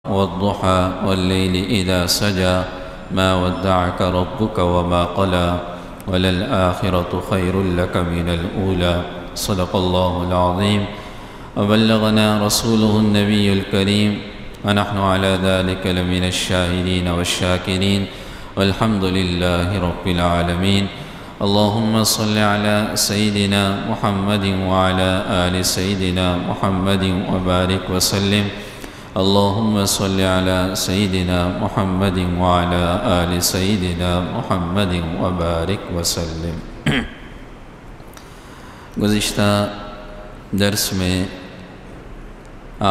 والضحى والليل إذا سجى ما ودعك ربك وما قلى وللآخرة خير لك من الأولى صدق الله العظيم وبلغنا رسوله النبي الكريم ونحن على ذلك لمن الشاهدين والشاكرين والحمد لله رب العالمين. اللهم صل على سيدنا محمد وعلى آل سيدنا محمد وبارك وسلم. اللهم صل على سيدنا محمد وعلى آل سيدنا محمد وبارك وسلم. گزشتہ درس میں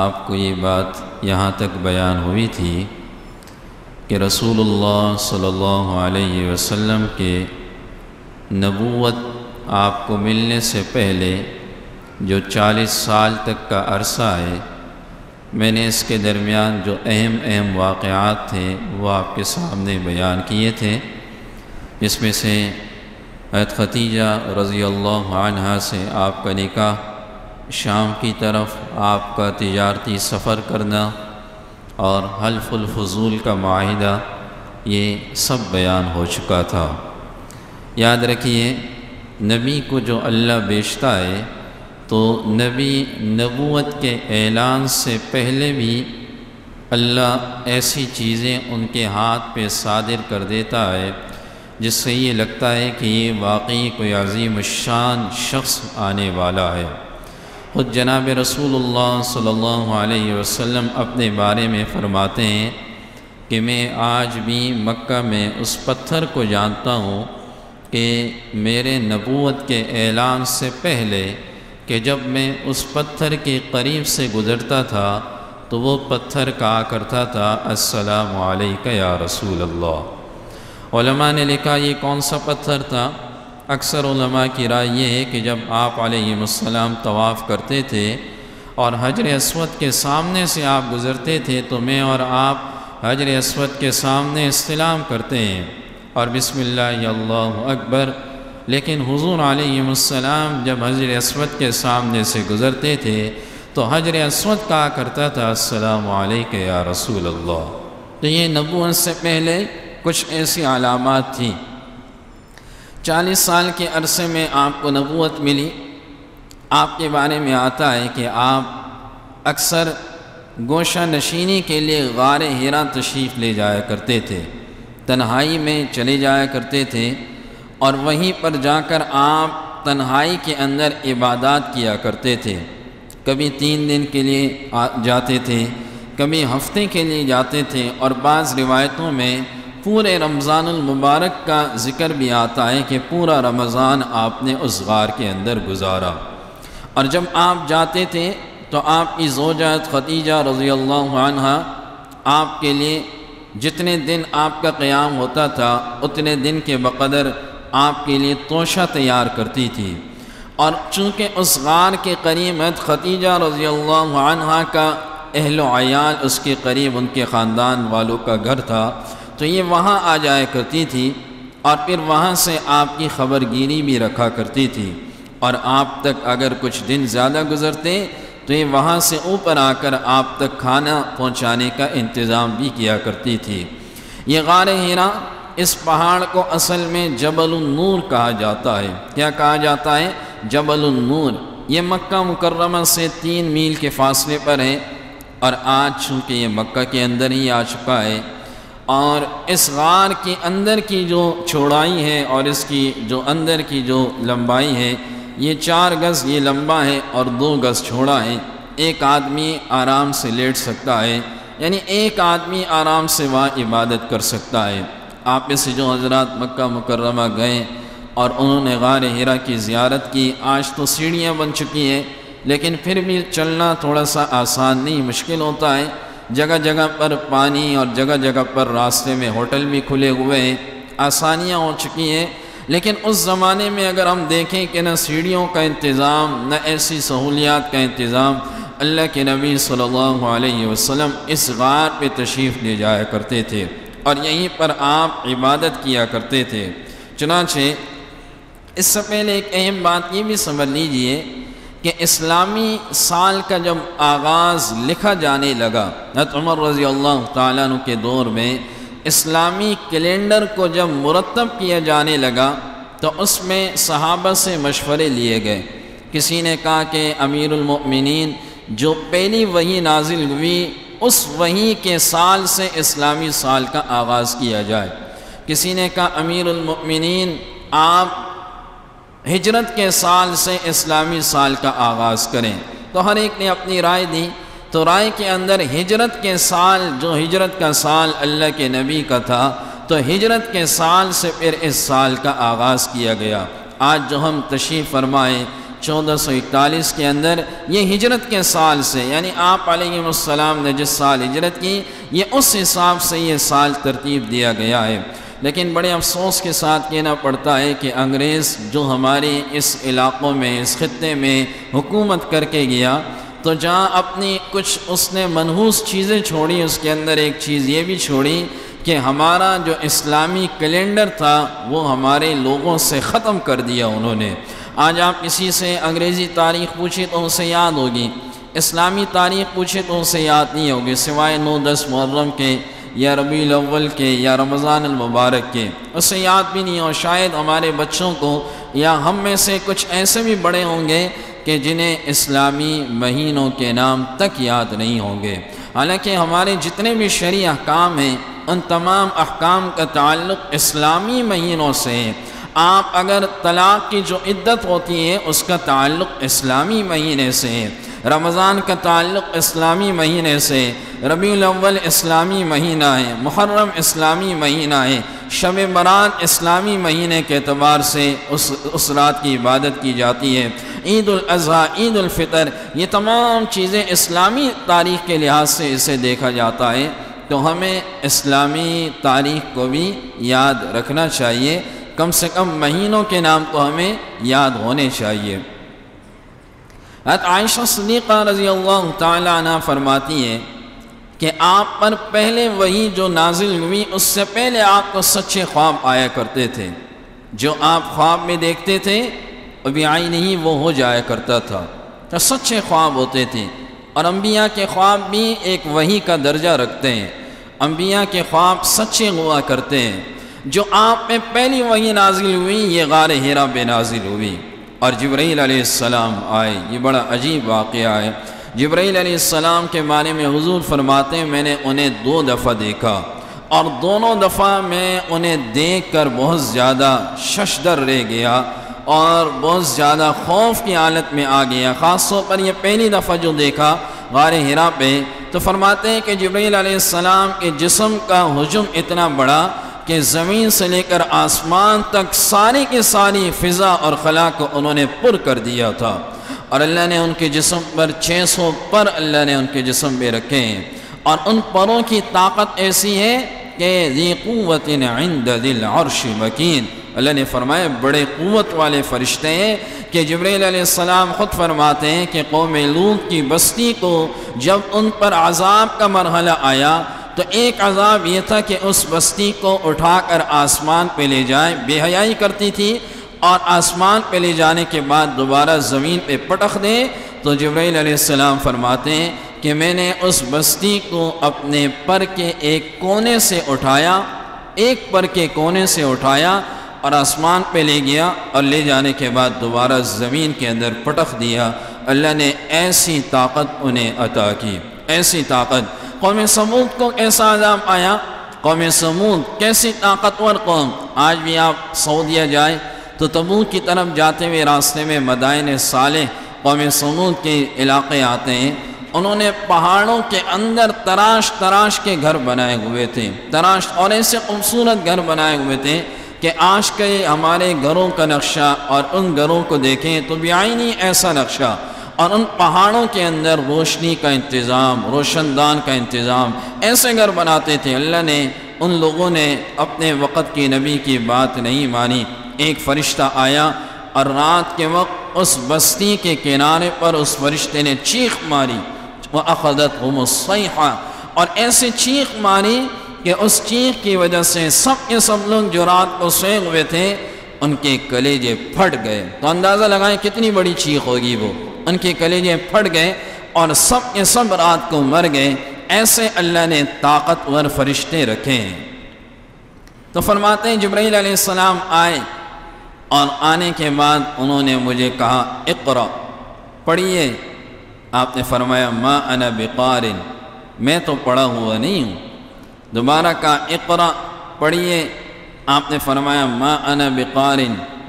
آپ کو یہ بات یہاں تک بیان ہوئی تھی کہ رسول اللہ صلی اللہ علیہ وسلم کے نبوت آپ کو ملنے سے پہلے جو 40 سال تک کا عرصہ ہے، میں نے اس کے درمیان جو اہم واقعات تھے وہ آپ کے سامنے بیان کیے تھے، جس میں سے حضرت ختیجہ رضی اللہ عنہا سے آپ کا نکاح، شام کی طرف آپ کا تجارتی سفر کرنا اور حلف الفضول کا معاہدہ، یہ سب بیان ہو چکا تھا۔ یاد رکھیے، نبی کو جو اللہ بھیجتا ہے تو نبی نبوت کے اعلان سے پہلے بھی اللہ ایسی چیزیں ان کے ہاتھ پہ صادر کر دیتا ہے جس سے یہ لگتا ہے کہ یہ واقعی کوئی عظیم الشان شخص آنے والا ہے۔ خود جناب رسول اللہ صلی اللہ علیہ وسلم اپنے بارے میں فرماتے ہیں کہ میں آج بھی مکہ میں اس پتھر کو جانتا ہوں کہ میرے نبوت کے اعلان سے پہلے کہ جب میں اس پتھر کے قریب سے گزرتا تھا تو وہ پتھر کہا کرتا تھا السلام علیکہ یا رسول اللہ۔ علماء نے لکھا یہ کون سا پتھر تھا؟ اکثر علماء کی رائے یہ ہے کہ جب آپ علیہ السلام طواف کرتے تھے اور حجر اسود کے سامنے سے آپ گزرتے تھے تو میں اور آپ حجر اسود کے سامنے استلام کرتے ہیں اور بسم اللہ اللہ اکبر، لیکن حضور علیہ السلام جب حجر اسود کے سامنے سے گزرتے تھے تو حجر اسود کہا کرتا تھا السلام علیکہ یا رسول اللہ۔ تو یہ نبوت سے پہلے کچھ ایسی علامات تھیں۔ 40 سال کے عرصے میں آپ کو نبوت ملی۔ آپ کے بارے میں آتا ہے کہ آپ اکثر گوشہ نشینی کے لیے غار حرا تشریف لے جایا کرتے تھے، تنہائی میں چلے جایا کرتے تھے اور وہیں پر جا کر آپ تنہائی کے اندر عبادات کیا کرتے تھے۔ کبھی 3 دن کے لیے جاتے تھے، کبھی ہفتے کے لیے جاتے تھے، اور بعض روایتوں میں پورے رمضان المبارک کا ذکر بھی آتا ہے کہ پورا رمضان آپ نے اس غار کے اندر گزارا۔ اور جب آپ جاتے تھے تو آپ کی زوجہ ختیجہ رضی اللہ عنہا آپ کے لیے جتنے دن آپ کا قیام ہوتا تھا اتنے دن کے بقدر آپ کے لیے توشہ تیار کرتی تھی۔ اور چونکہ اس غار کے قریب ختیجہ رضی اللہ عنہا کا اہل و عیال اس کے قریب ان کے خاندان والوں کا گھر تھا، تو یہ وہاں آ جایا کرتی تھی اور پھر وہاں سے آپ کی خبر گیری بھی رکھا کرتی تھی، اور آپ تک اگر کچھ دن زیادہ گزرتے تو یہ وہاں سے اوپر آ کر آپ تک کھانا پہنچانے کا انتظام بھی کیا کرتی تھی۔ یہ غار حرا، اس پہاڑ کو اصل میں جبل النور کہا جاتا ہے۔ کیا کہا جاتا ہے؟ جبل النور۔ یہ مکہ مکرمہ سے 3 میل کے فاصلے پر ہے، اور آج چونکہ یہ مکہ کے اندر ہی آ چکا ہے، اور اس غار کے اندر کی جو چوڑائی ہے اور اس کی جو اندر کی جو لمبائی ہے، یہ 4 گز یہ لمبا ہے اور 2 گز چوڑا ہے۔ ایک آدمی آرام سے لیٹ سکتا ہے، یعنی ایک آدمی آرام سے وہاں عبادت کر سکتا ہے۔ آپ میں سے جو حضرات مکہ مکرمہ گئے اور انہوں نے غار حرا کی زیارت کی، آج تو سیڑھیاں بن چکی ہیں لیکن پھر بھی چلنا تھوڑا سا آسان نہیں، مشکل ہوتا ہے۔ جگہ جگہ پر پانی اور جگہ جگہ پر راستے میں ہوٹل بھی کھلے ہوئے ہیں، آسانیاں ہو چکی ہیں، لیکن اس زمانے میں اگر ہم دیکھیں کہ نہ سیڑھیوں کا انتظام، نہ ایسی سہولیات کا انتظام، اللہ کے نبی صلی اللہ علیہ وسلم اس غار پہ تشریف لے جایا کرتے تھے اور یہیں پر آپ عبادت کیا کرتے تھے۔ چنانچہ اس سے پہلے ایک اہم بات یہ بھی سمجھ لیجئے کہ کہ اسلامی سال کا جب آغاز لکھا جانے لگا، حضرت عمر رضی اللہ تعالیٰ عنہ کے دور میں اسلامی کیلنڈر کو جب مرتب کیا جانے لگا تو اس میں صحابہ سے مشورے لیے گئے۔ کسی نے کہا کہ امیر المؤمنین جو پہلی وحی نازل ہوئی اس وحی کے سال سے اسلامی سال کا آغاز کیا جائے۔ کسی نے کہا امیر المؤمنین آپ ہجرت کے سال سے اسلامی سال کا آغاز کریں۔ تو ہر ایک نے اپنی رائے دی، تو رائے کے اندر ہجرت کے سال، جو ہجرت کا سال اللہ کے نبی کا تھا، تو ہجرت کے سال سے پھر اس سال کا آغاز کیا گیا۔ آج جو ہم تشریف فرمائے 1441 کے اندر، یہ ہجرت کے سال سے، یعنی آپ علیہ السلام نے جس سال ہجرت کی، یہ اس حساب سے یہ سال ترتیب دیا گیا ہے۔ لیکن بڑے افسوس کے ساتھ کہنا پڑتا ہے کہ انگریز جو ہمارے اس علاقوں میں، اس خطے میں حکومت کر کے گیا، تو جہاں اپنی کچھ اس نے منحوس چیزیں چھوڑی، اس کے اندر ایک چیز یہ بھی چھوڑی کہ ہمارا جو اسلامی کیلنڈر تھا وہ ہمارے لوگوں سے ختم کر دیا انہوں نے۔ آج آپ کسی سے انگریزی تاریخ پوچھیں تو اسے یاد ہوگی، اسلامی تاریخ پوچھیں تو اسے یاد نہیں ہوگی، سوائے 9-10 محرم کے یا ربیع الاول کے یا رمضان المبارک کے، اسے یاد بھی نہیں ہو۔ شاید ہمارے بچوں کو یا ہم میں سے کچھ ایسے بھی بڑے ہوں گے کہ جنہیں اسلامی مہینوں کے نام تک یاد نہیں ہوں گے۔ حالانکہ ہمارے جتنے بھی شرعی احکام ہیں ان تمام احکام کا تعلق اسلامی مہینوں سے ہے۔ آپ اگر طلاق کی جو عدت ہوتی ہے اس کا تعلق اسلامی مہینے سے ہے، رمضان کا تعلق اسلامی مہینے سے، ربیع الاول اسلامی مہینہ ہے، محرم اسلامی مہینہ ہے، شب برات اسلامی مہینے کے اعتبار سے اس رات کی عبادت کی جاتی ہے، عید الاضحیٰ، عید الفطر، یہ تمام چیزیں اسلامی تاریخ کے لحاظ سے اسے دیکھا جاتا ہے۔ تو ہمیں اسلامی تاریخ کو بھی یاد رکھنا چاہیے، کم سے کم مہینوں کے نام تو ہمیں یاد ہونے چاہیے۔ حضرت عائشہ صدیقہ رضی اللہ تعالیٰ عنہ فرماتی ہے کہ آپ پر پہلے وحی جو نازل ہوئی اس سے پہلے آپ کو سچے خواب آیا کرتے تھے، جو آپ خواب میں دیکھتے تھے ابھی آئی نہیں وہ ہو جایا کرتا تھا، تو سچے خواب ہوتے تھے۔ اور انبیاء کے خواب بھی ایک وحی کا درجہ رکھتے ہیں، انبیاء کے خواب سچے ہوا کرتے ہیں۔ جو آپ میں پہلی وحی نازل ہوئی یہ غار حرا پہ نازل ہوئی اور جبرائیل علیہ السلام آئے۔ یہ بڑا عجیب واقعہ ہے۔ جبرائیل علیہ السلام کے بارے میں حضور فرماتے ہیں میں نے انہیں 2 دفعہ دیکھا اور دونوں دفعہ میں انہیں دیکھ کر بہت زیادہ ششدر رہ گیا اور بہت زیادہ خوف کی حالت میں آ گیا۔ خاص طور پر یہ پہلی دفعہ جو دیکھا غار حرا پہ، تو فرماتے ہیں کہ جبرائیل علیہ السلام کے جسم کا حجم اتنا بڑا کہ زمین سے لے کر آسمان تک ساری کی ساری فضا اور خلا کو انہوں نے پر کر دیا تھا، اور اللہ نے ان کے جسم پر 600 پر اللہ نے ان کے جسم پہ رکھے ہیں، اور ان پروں کی طاقت ایسی ہے کہ ذی قوت عند ذی العرش مکین۔ اللہ نے فرمایا بڑے قوت والے فرشتے ہیں کہ جبرائیل علیہ السلام خود فرماتے ہیں کہ قوم لوط کی بستی کو جب ان پر عذاب کا مرحلہ آیا تو ایک عذاب یہ تھا کہ اس بستی کو اٹھا کر آسمان پہ لے جائے، بے حیائی کرتی تھی اور آسمان پہ لے جانے کے بعد دوبارہ زمین پہ پٹخ دے۔ تو جبرائیل علیہ السلام فرماتے ہیں کہ میں نے اس بستی کو اپنے پر کے ایک کونے سے اٹھایا، ایک پر کے کونے سے اٹھایا اور آسمان پہ لے گیا، اور لے جانے کے بعد دوبارہ زمین کے اندر پٹخ دیا۔ اللہ نے ایسی طاقت انہیں عطا کی، ایسی طاقت۔ قوم سمود کو کیسا عذاب آیا؟ قوم سمود کیسی طاقتور قوم۔ آج بھی آپ سعودیہ جائیں تو تبوک کی طرف جاتے ہوئے راستے میں مدائن صالح قوم سمود کے علاقے آتے ہیں، انہوں نے پہاڑوں کے اندر تراش تراش کے گھر بنائے ہوئے تھے، تراش، اور ایسے خوبصورت گھر بنائے ہوئے تھے کہ آج کے ہمارے گھروں کا نقشہ اور ان گھروں کو دیکھیں تو بعینی ایسا نقشہ، اور ان پہاڑوں کے اندر روشنی کا انتظام، روشن دان کا انتظام، ایسے گھر بناتے تھے۔ اللہ نے ان لوگوں نے اپنے وقت کی نبی کی بات نہیں مانی۔ ایک فرشتہ آیا اور رات کے وقت اس بستی کے کنارے پر اس فرشتے نے چیخ ماری، وَأَخَذَتْهُمُ الصَّيْحَةُ، اور ایسے چیخ ماری کہ اس چیخ کی وجہ سے سب کے سب لوگ جو رات کو سوئے ہوئے تھے ان کے کلیجے پھٹ گئے۔ تو اندازہ لگائیں کتنی بڑی چیخ ہوگی وہ۔ ان کے کلیجے پھٹ گئے اور سب کے سب رات کو مر گئے۔ ایسے اللہ نے طاقتور فرشتے رکھے ہیں۔ تو فرماتے ہیں جبرائیل علیہ السلام آئے اور آنے کے بعد انہوں نے مجھے کہا اقرأ، پڑھیے۔ آپ نے فرمایا ما انا بقارٍ، میں تو پڑھا ہوا نہیں ہوں۔ دوبارہ کہا اقرأ، پڑھیے۔ آپ نے فرمایا ما انا بقارٍ،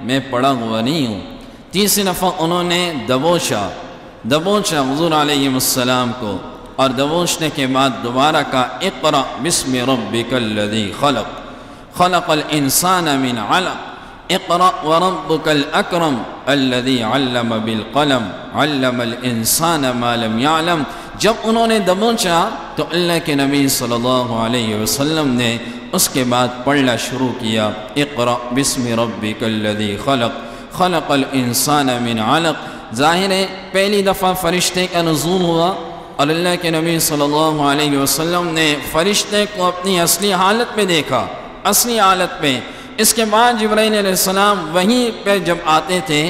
میں پڑھا ہوا نہیں ہوں۔ تیسری دفعہ انہوں نے دبوچا حضور علیہ السلام کو، اور دبوچنے کے بعد دوبارہ کہا اقرأ بسم ربک الذی خلق خلق الانسان من علق اقرأ وربک الاکرم الذی علم بالقلم علم الانسان ما لم يعلم۔ جب انہوں نے دبوچا تو اللہ کے نبی صلی اللہ علیہ وسلم نے اس کے بعد پڑھنا شروع کیا اقرأ بسم ربک الذی خلق خلق الانسان من علق۔ ظاہر ہے پہلی دفعہ فرشتے کا نزول ہوا اور اللہ کے نبی صلی اللہ علیہ وسلم نے فرشتے کو اپنی اصلی حالت میں دیکھا، اصلی حالت میں۔ اس کے بعد جبرائیل علیہ السلام وہیں پہ جب آتے تھے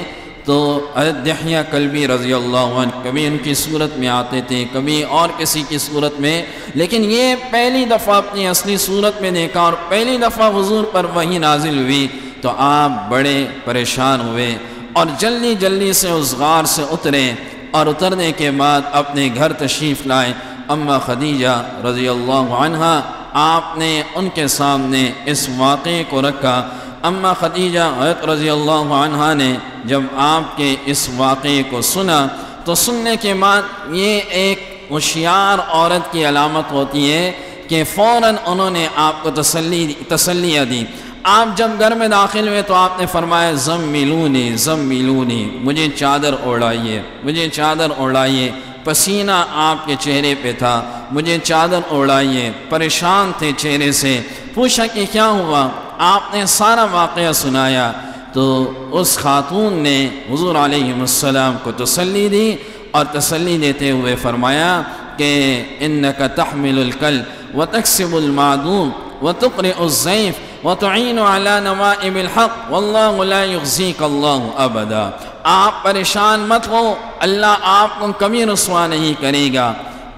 تو حضرت دحیہ کلبی رضی اللہ عنہ کبھی ان کی صورت میں آتے تھے، کبھی اور کسی کی صورت میں، لیکن یہ پہلی دفعہ اپنی اصلی صورت میں دیکھا اور پہلی دفعہ حضور پر وحی نازل ہوئی تو آپ بڑے پریشان ہوئے اور جلدی جلدی سے اس غار سے اترے، اور اترنے کے بعد اپنے گھر تشریف لائے۔ اما خدیجہ رضی اللہ عنہا، آپ نے ان کے سامنے اس واقعے کو رکھا۔ اما خدیجہ رضی اللہ عنہا نے جب آپ کے اس واقعے کو سنا تو سننے کے بعد یہ ایک ہوشیار عورت کی علامت ہوتی ہے کہ فوراً انہوں نے آپ کو تسلیہ دی۔ آپ جب گھر میں داخل ہوئے تو آپ نے فرمایا زملونی زملونی، مجھے چادر اوڑھائیے، مجھے چادر اوڑھائیے۔ پسینہ آپ کے چہرے پہ تھا، مجھے چادر اوڑھائیے۔ پریشان تھے چہرے سے۔ پوچھا کہ کیا ہوا؟ آپ نے سارا واقعہ سنایا تو اس خاتون نے حضور علیہ السلام کو تسلی دی اور تسلی دیتے ہوئے فرمایا کہ انک تحمل الکل وتکسب المعدوم وتقرئ الضیف وتعین علی نوائب الحق واللہ لا یخزیک اللہ ابدا۔ آپ پریشان مت ہو، اللہ آپ کو کبھی رسوا نہیں کرے گا۔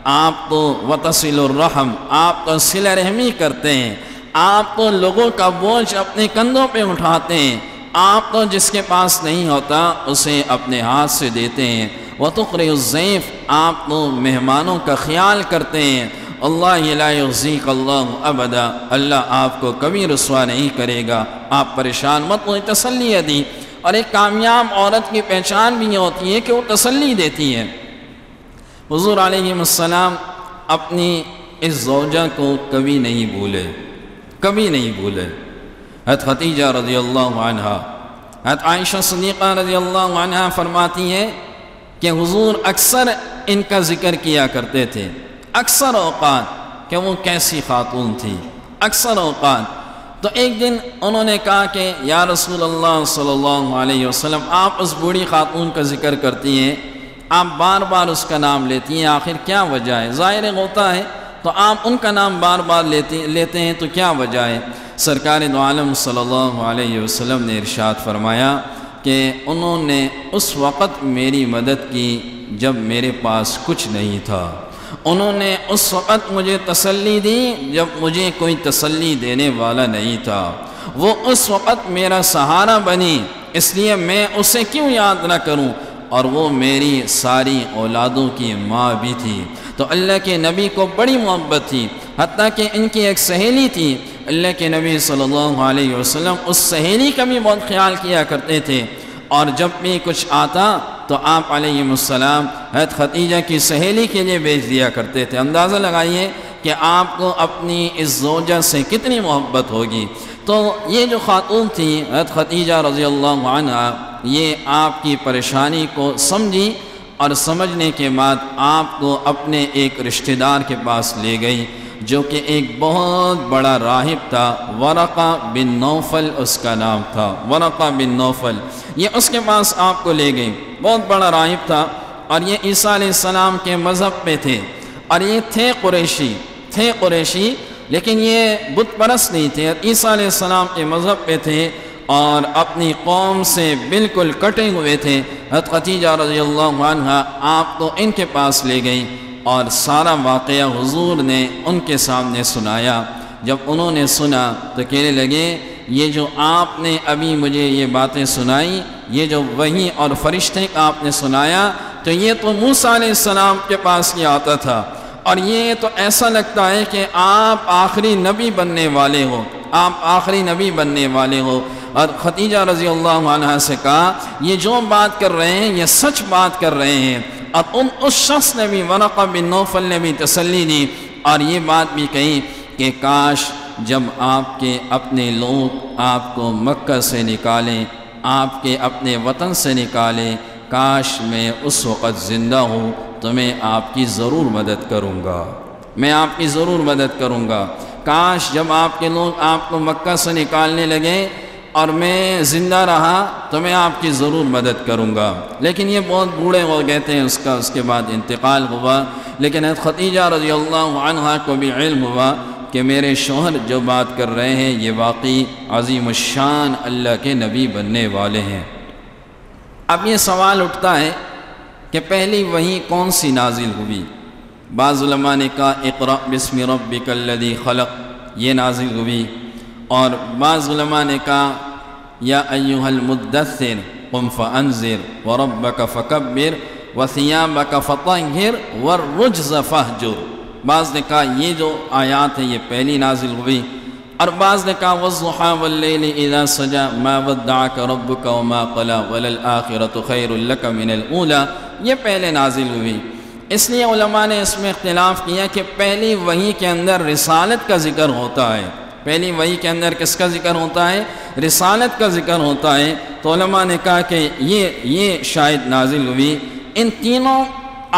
آپ تو وتصل الرحم، آپ تو صلہ رحمی کرتے ہیں، آپ تو لوگوں کا بوجھ اپنے کندھوں پہ اٹھاتے ہیں، آپ تو جس کے پاس نہیں ہوتا اسے اپنے ہاتھ سے دیتے ہیں۔ وتقرئ الضیف، آپ تو مہمانوں کا خیال کرتے ہیں۔ اللہ لا یخزیک اللہ ابدا، اللہ آپ کو کبھی رسوا نہیں کرے گا، آپ پریشان مت ہو۔ تسلی دی، اور ایک کامیاب عورت کی پہچان بھی یہ ہوتی ہے کہ وہ تسلی دیتی ہے۔ حضور علیہ السلام اپنی اس زوجہ کو کبھی نہیں بھولے، کبھی نہیں بھولے۔ حضرت خدیجہ رضی اللہ عنہا، حضرت عائشہ صدیقہ رضی اللہ عنہا فرماتی ہے کہ حضور اکثر ان کا ذکر کیا کرتے تھے، اکثر اوقات، کہ وہ کیسی خاتون تھی۔ اکثر اوقات تو ایک دن انہوں نے کہا کہ یا رسول اللہ صلی اللہ علیہ وسلم، آپ اس بوڑھی خاتون کا ذکر کرتی ہیں، آپ بار بار اس کا نام لیتی ہیں، آخر کیا وجہ ہے؟ ظاہر ہوتا ہے تو آپ ان کا نام بار بار لیتے ہیں تو کیا وجہ ہے؟ سرکار دو عالم صلی اللہ علیہ وسلم نے ارشاد فرمایا کہ انہوں نے اس وقت میری مدد کی جب میرے پاس کچھ نہیں تھا، انہوں نے اس وقت مجھے تسلی دی جب مجھے کوئی تسلی دینے والا نہیں تھا، وہ اس وقت میرا سہارا بنی، اس لیے میں اسے کیوں یاد نہ کروں، اور وہ میری ساری اولادوں کی ماں بھی تھی۔ تو اللہ کے نبی کو بڑی محبت تھی، حتیٰ کہ ان کی ایک سہیلی تھی، اللہ کے نبی صلی اللہ علیہ وسلم اس سہیلی کا بھی بہت خیال کیا کرتے تھے، اور جب بھی کچھ آتا تو آپ علیہ السلام حضرت خدیجہ کی سہیلی کے لیے بھیج دیا کرتے تھے۔ اندازہ لگائیے کہ آپ کو اپنی اس زوجہ سے کتنی محبت ہوگی۔ تو یہ جو خاتون تھی حضرت خدیجہ رضی اللہ عنہا، یہ آپ کی پریشانی کو سمجھی، اور سمجھنے کے بعد آپ کو اپنے ایک رشتہ دار کے پاس لے گئی جو کہ ایک بہت بڑا راہب تھا، ورقہ بن نوفل اس کا نام تھا، ورقہ بن نوفل۔ یہ اس کے پاس آپ کو لے گئی، بہت بڑا راہب تھا، اور یہ عیسیٰ علیہ السلام کے مذہب پہ تھے، اور یہ تھے قریشی، لیکن یہ بت پرست نہیں تھے، عیسیٰ علیہ السلام کے مذہب پہ تھے اور اپنی قوم سے بالکل کٹے ہوئے تھے۔ حضرت خدیجہ رضی اللہ عنہا آپ کو ان کے پاس لے گئی اور سارا واقعہ حضور نے ان کے سامنے سنایا۔ جب انہوں نے سنا تو کہنے لگے یہ جو آپ نے ابھی مجھے یہ باتیں سنائی، یہ جو وحی اور فرشتے کا آپ نے سنایا، تو یہ تو موسیٰ علیہ السلام کے پاس ہی آتا تھا، اور یہ تو ایسا لگتا ہے کہ آپ آخری نبی بننے والے ہو، آپ آخری نبی بننے والے ہو۔ اور خدیجہ رضی اللہ عنہ سے کہا یہ جو بات کر رہے ہیں یہ سچ بات کر رہے ہیں۔ اور اس شخص نے بھی، ورقہ بن نوفل نے بھی تسلی دی اور یہ بات بھی کہی کہ کاش جب آپ کے اپنے لوگ آپ کو مکہ سے نکالیں، آپ کے اپنے وطن سے نکالیں، کاش میں اس وقت زندہ ہوں تو میں آپ کی ضرور مدد کروں گا، میں آپ کی ضرور مدد کروں گا۔ کاش جب آپ کے لوگ آپ کو مکہ سے نکالنے لگے اور میں زندہ رہا تو میں آپ کی ضرور مدد کروں گا۔ لیکن یہ بہت بوڑھے ہو گئے تھے، اس کے بعد انتقال ہوا۔ لیکن خدیجہ رضی اللہ عنہا کو بھی علم ہوا کہ میرے شوہر جو بات کر رہے ہیں یہ واقعی عظیم الشان اللہ کے نبی بننے والے ہیں۔ اب یہ سوال اٹھتا ہے کہ پہلی وحی کون سی نازل ہوئی؟ بعض علماء نے کہا اقرأ بسم ربک الذی خلق، یہ نازل ہوئی، اور بعض علماء نے کہا یا ایھا المدثر قم فانذر وربک فکبر وثیابک فطہر والرجز فاہجر۔ بعض نے کہا یہ جو آیات ہیں یہ پہلی نازل ہوئی، اور بعض نے کہا والضحی واللیل اذا سجی ما ودعک ربک وما قلی وللآخرۃ خیر لک من الاولی، یہ پہلے نازل ہوئی۔ اس لیے علماء نے اس میں اختلاف کیا کہ پہلی وحی کے اندر رسالت کا ذکر ہوتا ہے، پہلی وحی کے اندر کس کا ذکر ہوتا ہے؟ رسالت کا ذکر ہوتا ہے۔ تو علماء نے کہا کہ یہ شاید نازل ہوئی۔ ان تینوں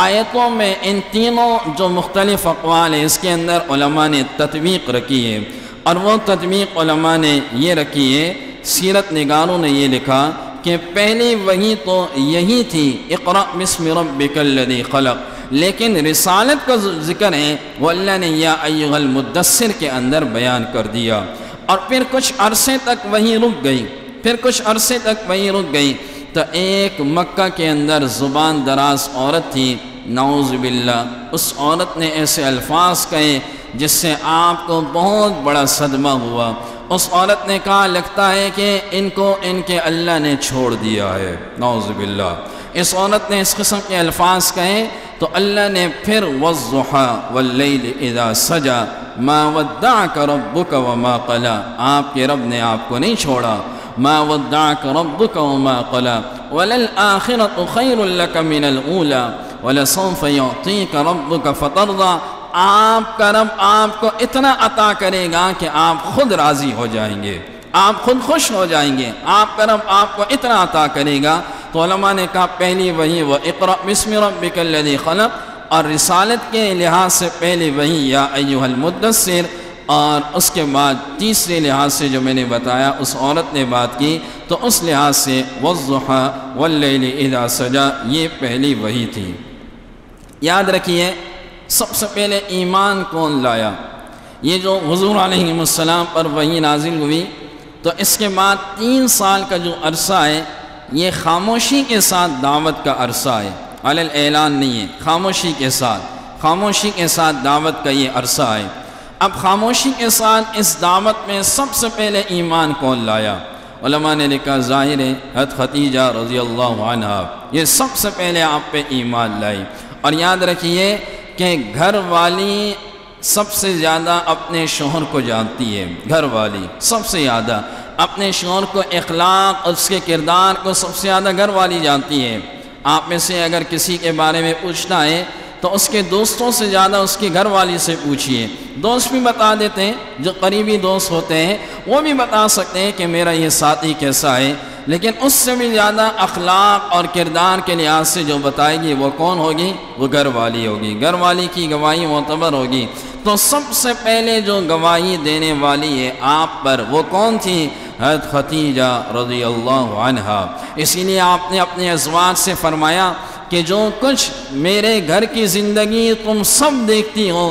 آیتوں میں، ان تینوں جو مختلف اقوال ہیں، اس کے اندر علماء نے تطبیق رکھی ہے، اور وہ تطبیق علماء نے یہ رکھی ہے، سیرت نگاروں نے یہ لکھا کہ پہلی وحی تو یہی تھی اقرأ بسم ربک الذی خلق، لیکن رسالت کا ذکر ہے وہ اللہ نے یا ایھا المدثر کے اندر بیان کر دیا۔ اور پھر کچھ عرصے تک وحی رک گئی، تو ایک مکہ کے اندر زبان دراز عورت تھی، نعوذ باللہ، اس عورت نے ایسے الفاظ کہے جس سے آپ کو بہت بڑا صدمہ ہوا۔ اس عورت نے کہا لگتا ہے کہ ان کو ان کے اللہ نے چھوڑ دیا ہے، نعوذ باللہ۔ اس عورت نے اس قسم کے الفاظ کہے تو اللہ نے پھر والضحی واللیل اذا سجی ما ودعک ربک وما قلی، آپ کے رب نے آپ کو نہیں چھوڑا، ما ودعک ربک وما قلی وللآخرۃ خیر لک من الاولی ولسوف یعطیک ربک فترضی، آپ کا رب آپ کو اتنا عطا کرے گا کہ آپ خود راضی ہو جائیں گے، آپ خود خوش ہو جائیں گے، آپ کا رب آپ کو اتنا عطا کرے گا۔ تو علماء نے کہا پہلی وحی وہ اقرأ بسم ربک الذی خلق، اور رسالت کے لحاظ سے پہلی وحی یا ایھا المدثر، اور اس کے بعد تیسرے لحاظ سے جو میں نے بتایا اس عورت نے بات کی تو اس لحاظ سے والضحی واللیل اذا سجی، یہ پہلی وحی تھی۔ یاد رکھیے سب سے پہلے ایمان کون لایا؟ یہ جو حضور علیہ السلام پر وحی نازل ہوئی تو اس کے بعد 3 سال کا جو عرصہ ہے یہ خاموشی کے ساتھ دعوت کا عرصہ ہے، علی الاعلان نہیں ہے، خاموشی کے ساتھ دعوت کا یہ عرصہ ہے۔ اب خاموشی کے ساتھ اس دعوت میں سب سے پہلے ایمان کون لایا؟ علماء نے لکھا ظاہر ہے حضرت خدیجہ رضی اللہ عنہا، یہ سب سے پہلے آپ پہ ایمان لائی۔ اور یاد رکھیے کہ گھر والی سب سے زیادہ اپنے شوہر کو جانتی ہے، گھر والی سب سے زیادہ اپنے شوہر کو، اخلاق اور اس کے کردار کو سب سے زیادہ گھر والی جانتی ہے۔ آپ میں سے اگر کسی کے بارے میں پوچھنا ہے تو اس کے دوستوں سے زیادہ اس کی گھر والی سے پوچھئے۔ دوست بھی بتا دیتے ہیں، جو قریبی دوست ہوتے ہیں وہ بھی بتا سکتے ہیں کہ میرا یہ ساتھی کیسا ہے، لیکن اس سے بھی زیادہ اخلاق اور کردار کے لحاظ سے جو بتائے گی وہ کون ہوگی؟ وہ گھر والی ہوگی، گھر والی کی گواہی معتبر ہوگی۔ تو سب سے پہلے جو گواہی دینے والی ہے آپ پر وہ کون تھی؟ حضرت خدیجہ رضی اللہ عنہا۔ اسی لیے آپ نے اپنے ازواج سے فرمایا کہ جو کچھ میرے گھر کی زندگی تم سب دیکھتی ہو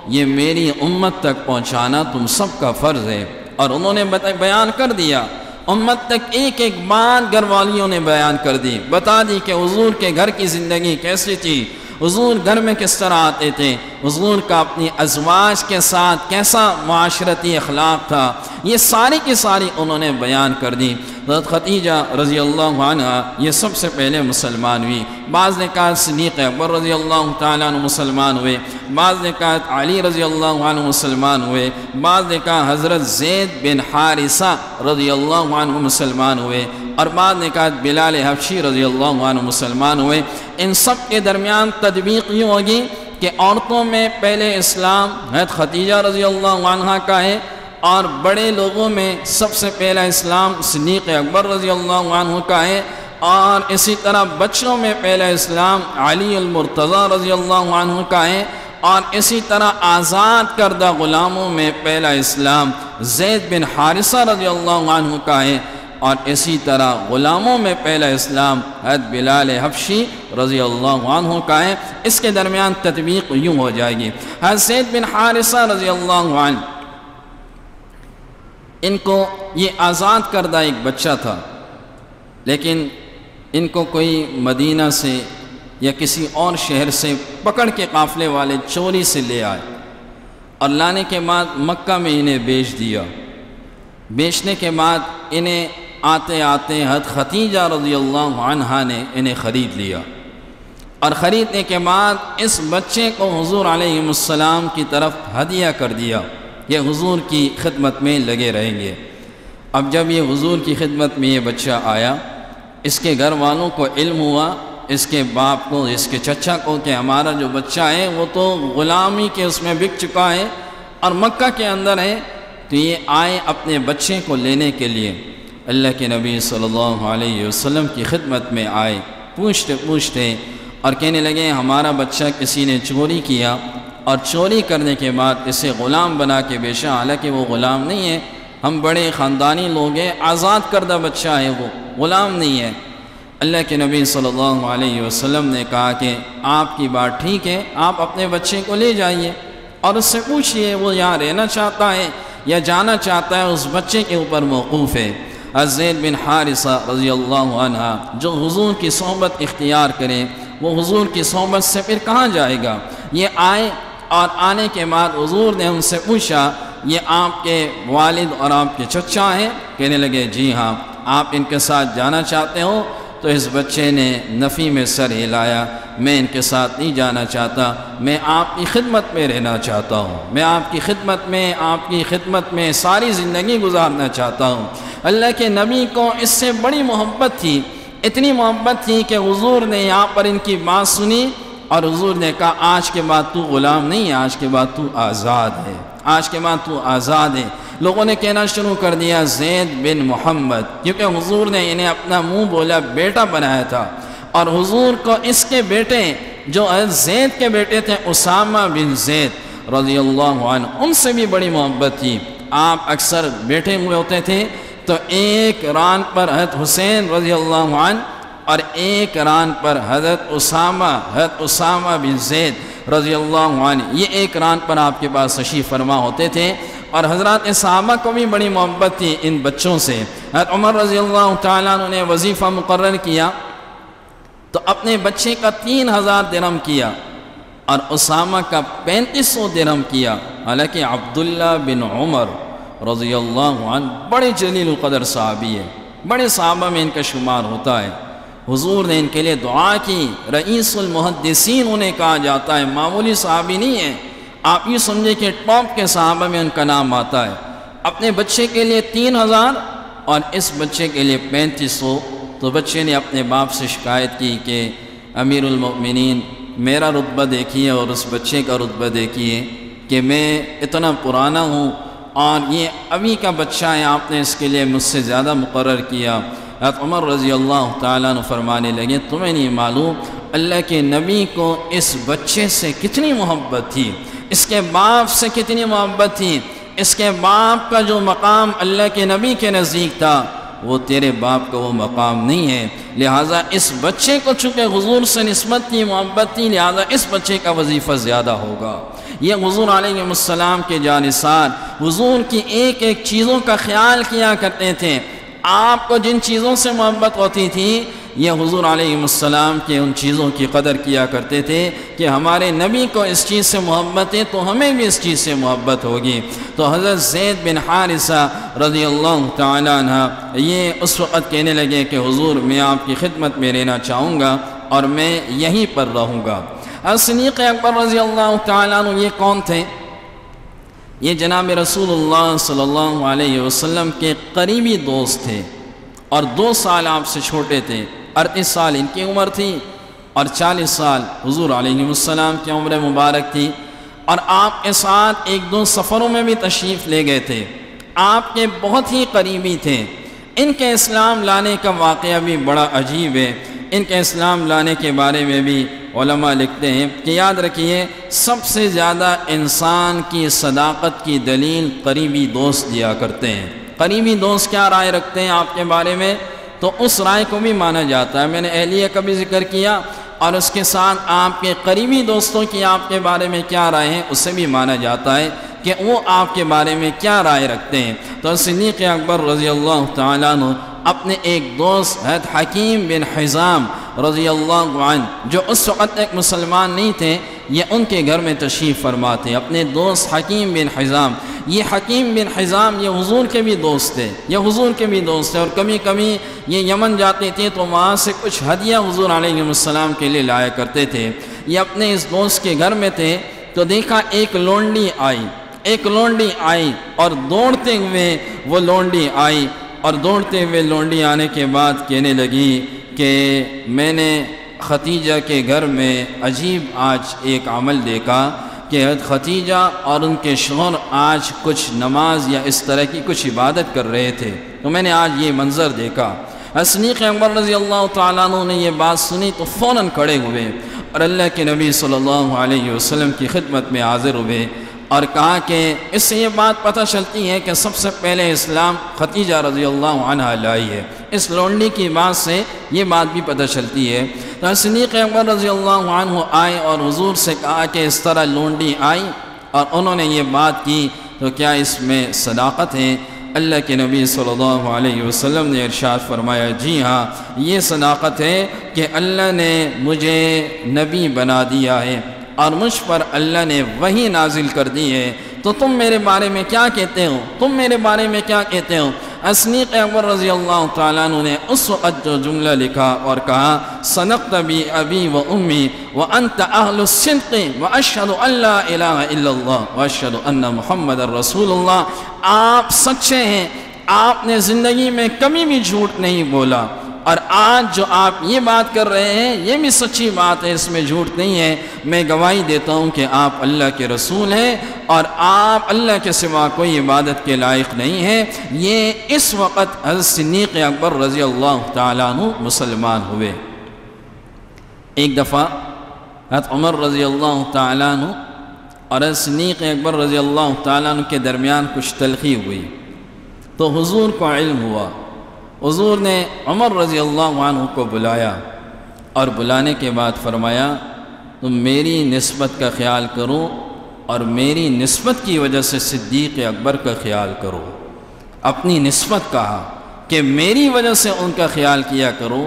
یہ میری امت تک پہنچانا تم سب کا فرض ہے۔ اور انہوں نے بیان کر دیا امت تک ایک ایک بات گھر والیوں نے بیان کر دی، بتا دی کہ حضور کے گھر کی زندگی کیسی تھی، حضور گھر میں کس طرح آتے تھے، حضور کا اپنی ازواج کے ساتھ کیسا معاشرتی اخلاق تھا، یہ ساری کی ساری انہوں نے بیان کر دی۔ حضرت خدیجہ رضی اللہ عنہ یہ سب سے پہلے مسلمان ہوئی، بعض نے کہا صدیق اکبر رضی اللہ تعالیٰ عنہ مسلمان ہوئے، بعض نے کہا علی رضی اللہ عنہ مسلمان ہوئے، بعض نے کہا حضرت زید بن حارثہ رضی اللہ عنہ مسلمان ہوئے، اور بعد نے کہا بلال حبشی رضی اللہ عنہ مسلمان ہوئے۔ ان سب کے درمیان تطبیق یوں ہوگی کہ عورتوں میں پہلے اسلام حضرت خدیجہ رضی اللہ عنہ کا ہے، اور بڑے لوگوں میں سب سے پہلا اسلام صدیق اکبر رضی اللہ عنہ کا ہے، اور اسی طرح بچوں میں پہلا اسلام علی المرتضیٰ رضی اللہ عنہ کا ہے، اور اسی طرح آزاد کردہ غلاموں میں پہلا اسلام زید بن حارثہ رضی اللہ عنہ کا ہے، اور اسی طرح غلاموں میں پہلا اسلام حضرت بلال حبشی رضی اللہ عنہ کا ہے۔ اس کے درمیان تطبیق یوں ہو جائے گی، حضرت زید بن حارثہ رضی اللہ عنہ ان کو یہ آزاد کردہ ایک بچہ تھا، لیکن ان کو کوئی مدینہ سے یا کسی اور شہر سے پکڑ کے قافلے والے چوری سے لے آئے، اور لانے کے بعد مکہ میں انہیں بیچ دیا۔ بیچنے کے بعد انہیں آتے آتے حضرت خدیجہ رضی اللہ عنہا نے انہیں خرید لیا، اور خریدنے کے بعد اس بچے کو حضور علیہ السلام کی طرف ہدیہ کر دیا، یہ حضور کی خدمت میں لگے رہیں گے۔ اب جب یہ حضور کی خدمت میں یہ بچہ آیا، اس کے گھر والوں کو علم ہوا، اس کے باپ کو، اس کے چچا کو، کہ ہمارا جو بچہ ہے وہ تو غلامی کے اس میں بک چکا ہے اور مکہ کے اندر ہے، تو یہ آئے اپنے بچے کو لینے کے لیے۔ اللہ کے نبی صلی اللہ علیہ وسلم کی خدمت میں آئے، پوچھتے پوچھتے اور کہنے لگے ہمارا بچہ کسی نے چوری کیا، اور چوری کرنے کے بعد اسے غلام بنا کے بیچا، حالانکہ وہ غلام نہیں ہے، ہم بڑے خاندانی لوگ ہیں، آزاد کردہ بچہ ہے، وہ غلام نہیں ہے۔ اللہ کے نبی صلی اللہ علیہ وسلم نے کہا کہ آپ کی بات ٹھیک ہے، آپ اپنے بچے کو لے جائیے اور اس سے پوچھئے وہ یہاں رہنا چاہتا ہے یا جانا چاہتا ہے، اس بچے کے اوپر موقوف ہے۔ زید بن حارثہ رضی اللہ عنہ جو حضور کی صحبت اختیار کرے، وہ حضور کی صحبت سے پھر کہاں جائے گا؟ یہ آئے، اور آنے کے بعد حضور نے ان سے پوچھا یہ آپ کے والد اور آپ کے چچا ہیں؟ کہنے لگے جی ہاں۔ آپ ان کے ساتھ جانا چاہتے ہو؟ تو اس بچے نے نفی میں سر ہلایا، میں ان کے ساتھ نہیں جانا چاہتا، میں آپ کی خدمت میں رہنا چاہتا ہوں، میں آپ کی خدمت میں ساری زندگی گزارنا چاہتا ہوں۔ اللہ کے نبی کو اس سے بڑی محبت تھی، اتنی محبت تھی کہ حضور نے یہاں پر ان کی بات سنی، اور حضور نے کہا آج کے بعد تو غلام نہیں ہے، آج کے بعد تو آزاد ہے، آج کے بعد تو آزاد ہے۔ لوگوں نے کہنا شروع کر دیا زید بن محمد، کیونکہ حضور نے انہیں اپنا منہ بولا بیٹا بنایا تھا، اور حضور کو اس کے بیٹے جو زید کے بیٹے تھے اسامہ بن زید رضی اللہ عنہ، ان سے بھی بڑی محبت تھی۔ آپ اکثر بیٹھے ہوئے ہوتے تھے تو ایک ران پر حضرت حسین رضی اللہ عنہ اور ایک ران پر حضرت اسامہ بن زید رضی اللہ عنہ، یہ ایک ران پر آپ کے پاس تشریف فرما ہوتے تھے، اور حضرات صحابہ کو بھی بڑی محبت تھی ان بچوں سے۔ حضرت عمر رضی اللہ تعالیٰ عنہ نے وظیفہ مقرر کیا تو اپنے بچے کا 3000 درہم کیا، اور اسامہ کا 3500 درہم کیا، حالانکہ عبداللہ بن عمر رضی اللہ عنہ بڑے جلیل القدر صحابی ہے، بڑے صحابہ میں ان کا شمار ہوتا ہے۔ حضور نے ان کے لیے دعا کی، رئیس المحدثین انہیں کہا جاتا ہے، معمولی صحابی نہیں ہے، آپ یہ سمجھے کہ ٹاپ کے صحابہ میں ان کا نام آتا ہے۔ اپنے بچے کے لیے 3000 اور اس بچے کے لیے 3500، تو بچے نے اپنے باپ سے شکایت کی کہ امیر المؤمنین میرا رتبہ دیکھیے اور اس بچے کا رتبہ دیکھیے کہ میں اتنا پرانا ہوں اور یہ ابھی کا بچہ ہے، آپ نے اس کے لیے مجھ سے زیادہ مقرر کیا۔ حضرت عمر رضی اللہ تعالیٰ عنہ فرمانے لگے تمہیں نہیں معلوم اللہ کے نبی کو اس بچے سے کتنی محبت تھی، اس کے باپ سے کتنی محبت تھی، اس کے باپ کا جو مقام اللہ کے نبی کے نزدیک تھا وہ تیرے باپ کا وہ مقام نہیں ہے، لہٰذا اس بچے کو چونکہ حضور سے نسبت تھی، محبت تھی، لہٰذا اس بچے کا وظیفہ زیادہ ہوگا۔ یہ حضور علیہ السلام کے جانثار حضور کی ایک ایک چیزوں کا خیال کیا کرتے تھے۔ آپ کو جن چیزوں سے محبت ہوتی تھی یہ حضور علیہ السلام کے ان چیزوں کی قدر کیا کرتے تھے کہ ہمارے نبی کو اس چیز سے محبت ہے تو ہمیں بھی اس چیز سے محبت ہوگی۔ تو حضرت زید بن حارثہ رضی اللہ تعالیٰ عنہ یہ اس وقت کہنے لگے کہ حضور میں آپ کی خدمت میں رہنا چاہوں گا اور میں یہیں پر رہوں گا۔ صدیق اکبر رضی اللہ تعالیٰ عنہ یہ کون تھے؟ یہ جناب رسول اللہ صلی اللہ علیہ وسلم کے قریبی دوست تھے اور 2 سال آپ سے چھوٹے تھے۔ 38 سال ان کی عمر تھی اور 40 سال حضور علیہ السلام کی عمر مبارک تھی، اور آپ کے ساتھ 1-2 سفروں میں بھی تشریف لے گئے تھے، آپ کے بہت ہی قریبی تھے۔ ان کے اسلام لانے کا واقعہ بھی بڑا عجیب ہے۔ ان کے اسلام لانے کے بارے میں بھی علماء لکھتے ہیں کہ یاد رکھیے سب سے زیادہ انسان کی صداقت کی دلیل قریبی دوست دیا کرتے ہیں۔ قریبی دوست کیا رائے رکھتے ہیں آپ کے بارے میں، تو اس رائے کو بھی مانا جاتا ہے۔ میں نے اہلیہ کا بھی ذکر کیا اور اس کے ساتھ آپ کے قریبی دوستوں کی آپ کے بارے میں کیا رائے ہیں اسے بھی مانا جاتا ہے کہ وہ آپ کے بارے میں کیا رائے رکھتے ہیں۔ تو صدیق اکبر رضی اللہ تعالیٰ عنہ اپنے ایک دوست حضرت حکیم بن حزام رضی اللہ عنہ جو اس وقت ایک مسلمان نہیں تھے، یہ ان کے گھر میں تشریف فرما تھے۔ اپنے دوست حکیم بن حزام، یہ حکیم بن حزام یہ حضور کے بھی دوست تھے، اور کبھی کبھی یہ یمن جاتے تھے تو وہاں سے کچھ ہدیہ حضور علیہ السلام کے لیے لایا کرتے تھے۔ یہ اپنے اس دوست کے گھر میں تھے تو دیکھا ایک لونڈی آئی اور دوڑتے ہوئے وہ لونڈی آئی، اور دوڑتے ہوئے لونڈی آنے کے بعد کہنے لگی کہ میں نے ختیجہ کے گھر میں عجیب آج ایک عمل دیکھا کہ حضرت ختیجہ اور ان کے شوہر آج کچھ نماز یا اس طرح کی کچھ عبادت کر رہے تھے، تو میں نے آج یہ منظر دیکھا۔ صدیق اکبر رضی اللہ تعالیٰ عنہ نے یہ بات سنی تو فوراً کھڑے ہوئے اور اللہ کے نبی صلی اللہ علیہ وسلم کی خدمت میں حاضر ہوئے اور کہا کہ اس سے یہ بات پتہ چلتی ہے کہ سب سے پہلے اسلام ختیجہ رضی اللہ عنہ لائی ہے۔ اس لونڈی کی بات سے یہ بات بھی پتہ چلتی ہے۔ تو صدیق اکبر رضی اللہ عنہ آئے اور حضور سے کہا کہ اس طرح لونڈی آئی اور انہوں نے یہ بات کی تو کیا اس میں صداقت ہے؟ اللہ کے نبی صلی اللہ علیہ وسلم نے ارشاد فرمایا جی ہاں، یہ صداقت ہے کہ اللہ نے مجھے نبی بنا دیا ہے اور مجھ پر اللہ نے وحی نازل کر دی ہے، تو تم میرے بارے میں کیا کہتے ہو؟ صدیق اکبر رضی اللہ تعالیٰ عنہ نے اس وقت جو جملہ لکھا اور کہا صدقت بی ابی و امی وانت اہل الصدق واشہد ان لا الہ الا اللہ واشہد ان محمد رسول اللہ۔ آپ سچے ہیں، آپ نے زندگی میں کبھی بھی جھوٹ نہیں بولا، اور آج جو آپ یہ بات کر رہے ہیں یہ بھی سچی بات ہے، اس میں جھوٹ نہیں ہے۔ میں گواہی دیتا ہوں کہ آپ اللہ کے رسول ہیں اور آپ اللہ کے سوا کوئی عبادت کے لائق نہیں ہیں۔ یہ اس وقت حضرت صدیق اکبر رضی اللہ تعالیٰ عنہ مسلمان ہوئے۔ ایک دفعہ حضرت عمر رضی اللہ تعالیٰ عنہ اور حضرت صدیق اکبر رضی اللہ تعالیٰ عنہ کے درمیان کچھ تلخی ہوئی تو حضور کو علم ہوا۔ حضور نے عمر رضی اللہ عنہ کو بلایا اور بلانے کے بعد فرمایا تم میری نسبت کا خیال کرو اور میری نسبت کی وجہ سے صدیق اکبر کا خیال کرو۔ اپنی نسبت کہا کہ میری وجہ سے ان کا خیال کیا کرو،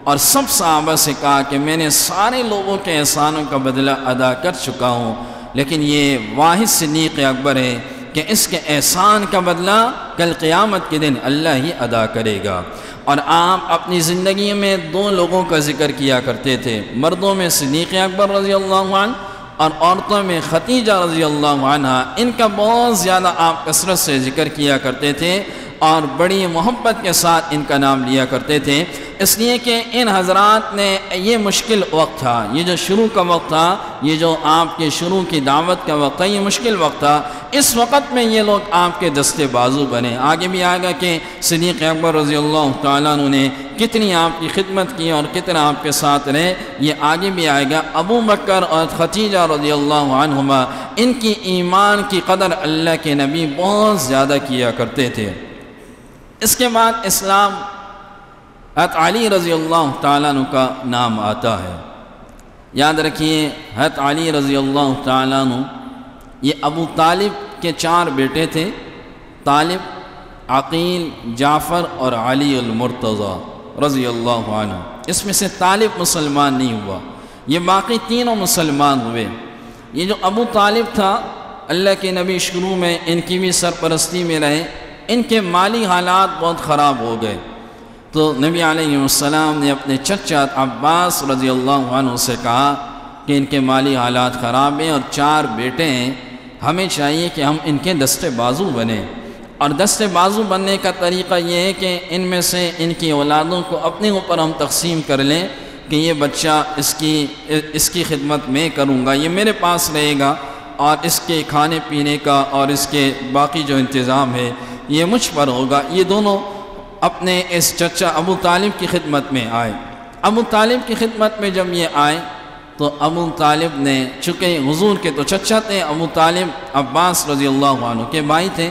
اور سب صحابہ سے کہا کہ میں نے سارے لوگوں کے احسانوں کا بدلہ ادا کر چکا ہوں، لیکن یہ واحد صدیق اکبر ہے کہ اس کے احسان کا بدلہ کل قیامت کے دن اللہ ہی ادا کرے گا۔ اور آپ اپنی زندگی میں 2 لوگوں کا ذکر کیا کرتے تھے، مردوں میں صدیق اکبر رضی اللہ عنہ اور عورتوں میں ختیجہ رضی اللہ عنہ۔ ان کا بہت زیادہ آپ کثرت سے ذکر کیا کرتے تھے اور بڑی محبت کے ساتھ ان کا نام لیا کرتے تھے، اس لیے کہ ان حضرات نے یہ مشکل وقت تھا، یہ جو شروع کا وقت تھا، یہ جو آپ کے شروع کی دعوت کا وقت تھا، یہ مشکل وقت تھا۔ اس وقت میں یہ لوگ آپ کے دستے بازو بنے۔ آگے بھی آئے گا کہ صدیق اکبر رضی اللہ تعالیٰ عنہ نے کتنی آپ کی خدمت کی اور کتنا آپ کے ساتھ رہے، یہ آگے بھی آئے گا۔ ابو بکر اور ختیجہ رضی اللہ عنہما، ان کی ایمان کی قدر اللہ کے نبی بہت زیادہ کیا کرتے تھے۔ اس کے بعد اسلام حضرت علی رضی اللہ تعالیٰ عنہ کا نام آتا ہے۔ یاد رکھیے حضرت علی رضی اللہ تعالیٰ عنہ یہ ابو طالب کے 4 بیٹے تھے، طالب، عقیل، جعفر اور علی المرتضی رضی اللہ عنہ۔ اس میں سے طالب مسلمان نہیں ہوا، یہ باقی تینوں مسلمان ہوئے۔ یہ جو ابو طالب تھا، اللہ کے نبی شروع میں ان کی بھی سرپرستی میں رہے، ان کے مالی حالات بہت خراب ہو گئے، تو نبی علیہ السلام نے اپنے چچا عباس رضی اللہ عنہ سے کہا کہ ان کے مالی حالات خراب ہیں اور 4 بیٹے ہیں، ہمیں چاہیے کہ ہم ان کے دستے بازو بنیں، اور دستے بازو بننے کا طریقہ یہ ہے کہ ان میں سے ان کی اولادوں کو اپنے اوپر ہم تقسیم کر لیں کہ یہ بچہ اس کی خدمت میں کروں گا، یہ میرے پاس رہے گا، اور اس کے کھانے پینے کا اور اس کے باقی جو انتظام ہے یہ مجھ پر ہوگا۔ یہ دونوں اپنے اس چچا ابو طالب کی خدمت میں آئے۔ ابو طالب کی خدمت میں جب یہ آئے تو ابو طالب نے، چونکہ حضور کے تو چچا تھے، ابو طالب عباس رضی اللہ عنہ کے بھائی تھے،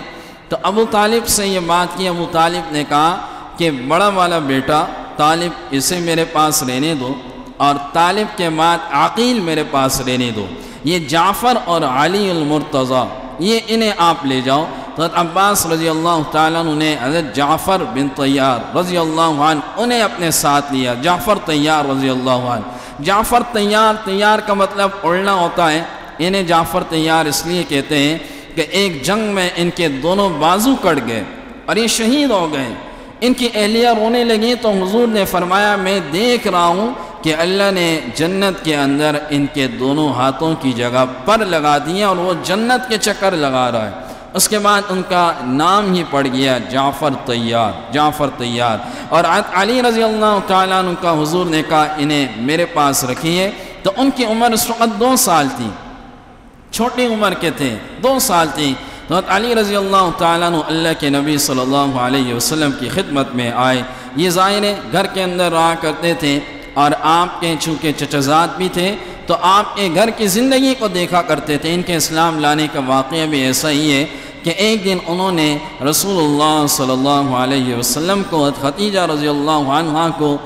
تو ابو طالب سے یہ بات کی۔ ابو طالب نے کہا کہ بڑا والا بیٹا طالب اسے میرے پاس رہنے دو، اور طالب کے بعد عقیل میرے پاس رہنے دو، یہ جعفر اور علی المرتضی یہ انہیں آپ لے جاؤ۔ تو عباس رضی اللہ تعالیٰ عنہ نے حضرت جعفر بن طیار رضی اللہ عنہ انہیں اپنے ساتھ لیا، جعفر طیار رضی اللہ عنہ۔ جعفر طیار کا مطلب اڑنا ہوتا ہے، انہیں جعفر طیار اس لیے کہتے ہیں کہ ایک جنگ میں ان کے دونوں بازو کٹ گئے اور یہ شہید ہو گئے۔ ان کی اہلیہ رونے لگی تو حضور نے فرمایا میں دیکھ رہا ہوں کہ اللہ نے جنت کے اندر ان کے دونوں ہاتھوں کی جگہ پر لگا دیے اور وہ جنت کے چکر لگا رہا ہے۔ اس کے بعد ان کا نام ہی پڑ گیا جعفر طیار۔ اور علی رضی اللہ تعالیٰ عنہ کا حضور نے کہا انہیں میرے پاس رکھیے۔ تو ان کی عمر اس وقت 2 سال تھی، چھوٹی عمر کے تھے، 2 سال تھی۔ تو علی رضی اللہ تعالیٰ عنہ اللہ کے نبی صلی اللہ علیہ وسلم کی خدمت میں آئے۔ یہ ظاہر گھر کے اندر رہا کرتے تھے، اور آپ کے چونکہ چچزاد بھی تھے تو آپ کے گھر کی زندگی کو دیکھا کرتے تھے۔ ان کے اسلام لانے کا واقعہ بھی ایسا ہی ہے کہ ایک دن انہوں نے رسول اللہ صلی اللہ علیہ وسلم کو، خدیجہ رضی اللہ عنہا کو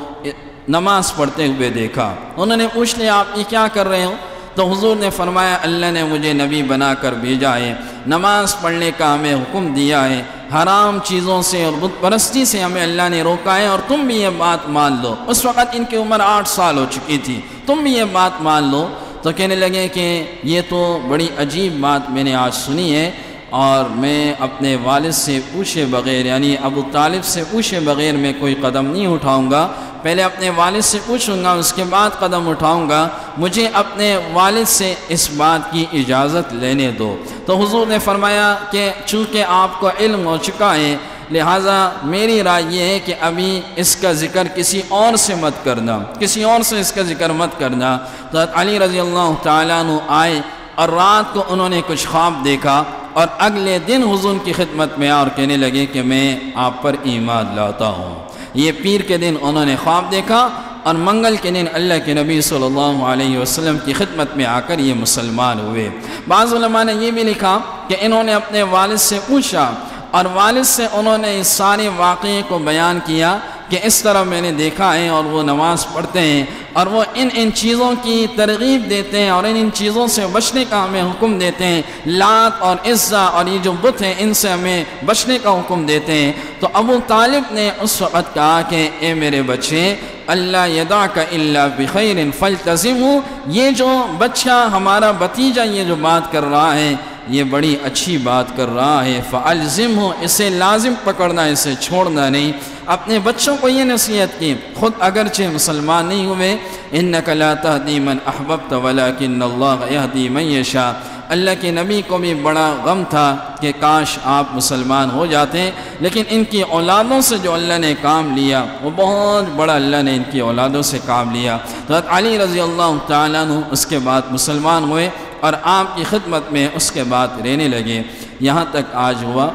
نماز پڑھتے ہوئے دیکھا۔ انہوں نے پوچھ لیا آپ یہ کیا کر رہے ہو؟ تو حضور نے فرمایا اللہ نے مجھے نبی بنا کر بھیجا ہے، نماز پڑھنے کا ہمیں حکم دیا ہے، حرام چیزوں سے اور بت پرستی سے ہمیں اللہ نے روکا ہے، اور تم بھی یہ بات مان لو۔ اس وقت ان کی عمر 8 سال ہو چکی تھی، تم بھی یہ بات مان لو۔ تو کہنے لگے کہ یہ تو بڑی عجیب بات میں نے آج سنی ہے، اور میں اپنے والد سے پوچھے بغیر، یعنی ابو طالب سے پوچھے بغیر میں کوئی قدم نہیں اٹھاؤں گا، پہلے اپنے والد سے پوچھوں گا اس کے بعد قدم اٹھاؤں گا، مجھے اپنے والد سے اس بات کی اجازت لینے دو۔ تو حضور نے فرمایا کہ چونکہ آپ کو علم ہو چکا ہے لہٰذا میری رائے یہ ہے کہ ابھی اس کا ذکر کسی اور سے مت کرنا، کسی اور سے اس کا ذکر مت کرنا۔ تو علی رضی اللہ تعالیٰ عنہ آئے اور رات کو انہوں نے کچھ خواب دیکھا، اور اگلے دن حضور کی خدمت میں اور کہنے لگے کہ میں آپ پر ایمان لاتا ہوں۔ یہ پیر کے دن انہوں نے خواب دیکھا، اور منگل کے دن اللہ کے نبی صلی اللہ علیہ وسلم کی خدمت میں آ کر یہ مسلمان ہوئے۔ بعض علماء نے یہ بھی لکھا کہ انہوں نے اپنے والد سے پوچھا، اور والد سے انہوں نے اس سارے واقعے کو بیان کیا کہ اس طرح میں نے دیکھا ہے، اور وہ نماز پڑھتے ہیں اور وہ ان چیزوں کی ترغیب دیتے ہیں اور ان چیزوں سے بچنے کا ہمیں حکم دیتے ہیں، لات اور عزا اور یہ جو بت ہیں ان سے ہمیں بچنے کا حکم دیتے ہیں۔ تو ابو طالب نے اس وقت کہا کہ اے میرے بچے، اللہ یدعک الا بخیر فالتزمہ، یہ جو بچہ ہمارا بھتیجا یہ جو بات کر رہا ہے یہ بڑی اچھی بات کر رہا ہے، فالزمہ، اسے لازم پکڑنا، اسے چھوڑنا نہیں۔ اپنے بچوں کو یہ نصیحت کی، خود اگرچہ مسلمان نہیں ہوئے، انک لا تہدی من احببت ولکن اللہ یہدی من یشاء۔ اللہ کے نبی کو بھی بڑا غم تھا کہ کاش آپ مسلمان ہو جاتے، لیکن ان کی اولادوں سے جو اللہ نے کام لیا وہ بہت بڑا، اللہ نے ان کی اولادوں سے کام لیا۔ تو علی رضی اللہ تعالیٰ عنہ اس کے بعد مسلمان ہوئے اور آپ کی خدمت میں اس کے بعد رہنے لگے، یہاں تک آج ہوا۔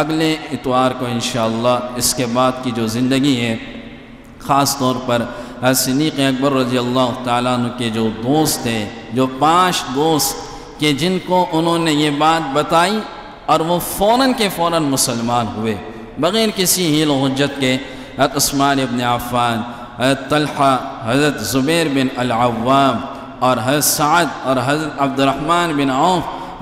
اگلے اتوار کو انشاءاللہ اس کے بعد کی جو زندگی ہے، خاص طور پر صدیق اکبر رضی اللہ تعالیٰ عنہ کے جو دوست تھے، جو 5 دوست کہ جن کو انہوں نے یہ بات بتائی اور وہ فوراً کے فوراً مسلمان ہوئے بغیر کسی حیل و حجت کے، حضرت عثمان ابن عفان، حضرت طلحہ، حضرت زبیر بن العوام، اور حضرت سعد اور حضرت عبد الرحمن بن عوف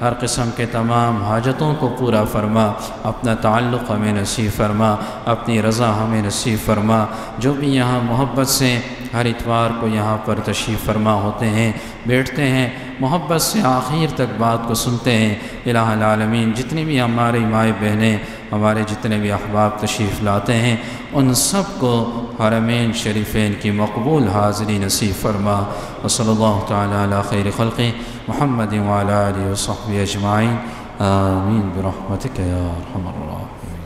ہر قسم کے تمام حاجتوں کو پورا فرما، اپنا تعلق ہمیں نصیب فرما، اپنی رضا ہمیں نصیب فرما۔ جو بھی یہاں محبت سے ہر اتوار کو یہاں پر تشریف فرما ہوتے ہیں، بیٹھتے ہیں، محبت سے آخر تک بات کو سنتے ہیں، الہ العالمین جتنی بھی ہماری مائیں بہنیں، ہمارے جتنے بھی احباب تشریف لاتے ہیں، ان سب کو حرمین شریفین کی مقبول حاضری نصیب فرما۔ وصلی اللہ تعالی علی خیر خلقہ محمد وعلی آلہ وصحبہ اجمعین، آمین برحمتک یا ارحم الراحمین۔